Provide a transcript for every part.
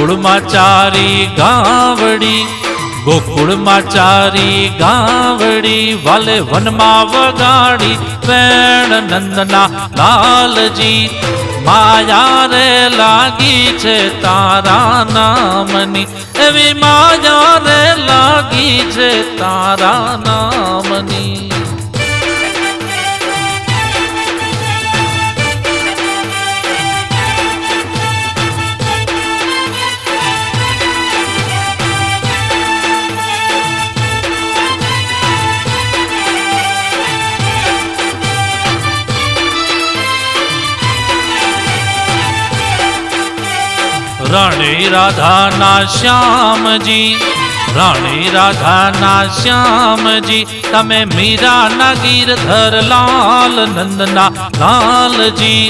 ગોકુળમાં ચારી ગાવડી, ગોકુળમાં ચારી ગાવડી, વાલે વનમાં વગાડી વેણ નંદના લાલજી. માયા રે લાગી છે તારા નામની, એવી માયા રે લાગી છે તારા નામની. રાણી રાધાના શ્યામજી, રાણી રાધાના શ્યામજી, તમે મીરાના ગીરધર લાલ નંદના લાલજી.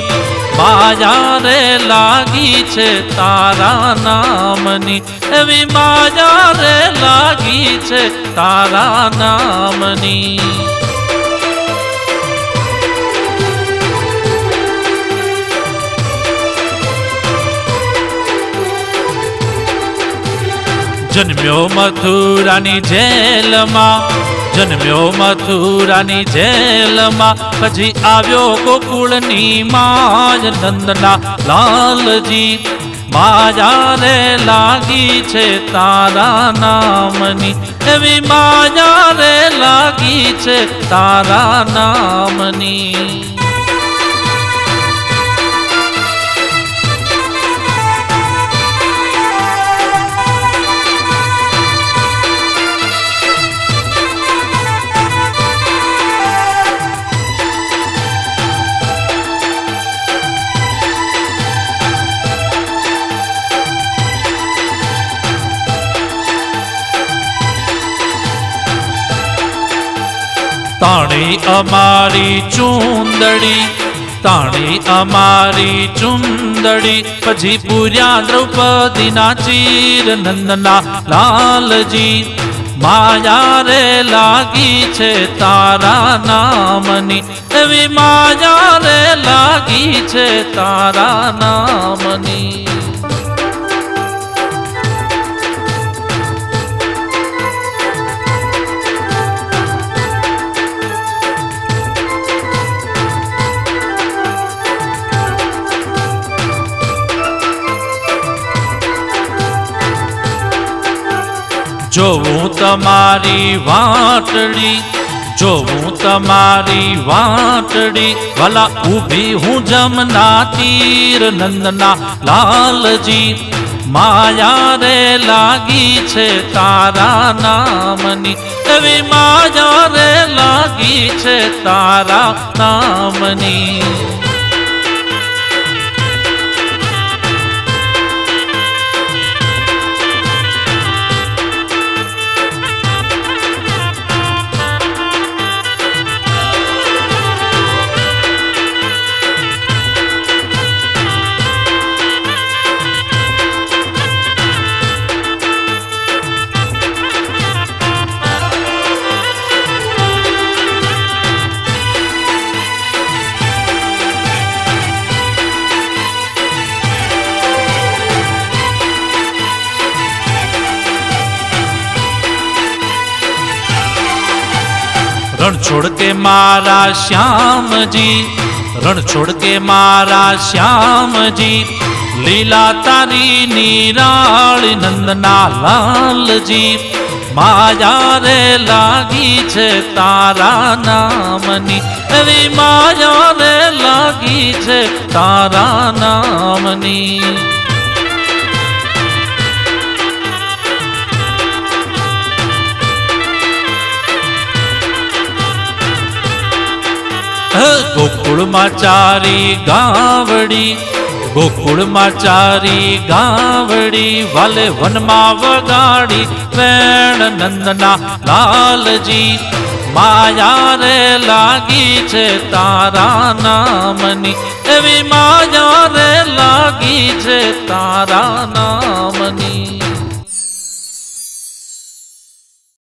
માયા રે લાગી છે તારા નામની, એવી માયા રે લાગી છે તારા નામની. જન્મ્યો મથુરાની જેલમાં, જન્મ્યો મથુરાની જેલમાં, પછી આવ્યો ગોકુળની માય નંદના લાલજી. માયા રે લાગી છે તારા નામની, એવી માયા રે લાગી છે તારા નામની. તાણી અમારી ચુંદડી, તાણી અમારી ચુંદડી, પછી પૂર્યા દ્રૌપદીના ચીર નંદના લાલજી. માયા રે લાગી છે તારા નામની, એવી માયા રે લાગી છે તારા નામની. જોવું તમારી વાટડી, જોવું તમારી વાટડી, ભલા ઊભી હું જમના તીર નંદના લાલજી. માયા રે લાગી છે તારા નામની, એવી માયા રે લાગી છે તારા નામની. રણ છોડ કે મારા શ્યામજી, રણ છોડ કે મારા શ્યામજી, લીલા તારી નિરાળી નંદના લાલજી. માયા રે લાગી છે તારા નામની, એવી માયા રે લાગી છે તારા નામની. ગોકુળમાં ચારી ગાવડી, ગોકુળમાં ચારી ગાવડી, વાલે વનમાં વગાડી વેણ નંદના લાલજી. માયા રે લાગી છે તારા નામની, એવી માયા રે લાગી છે તારા નામની.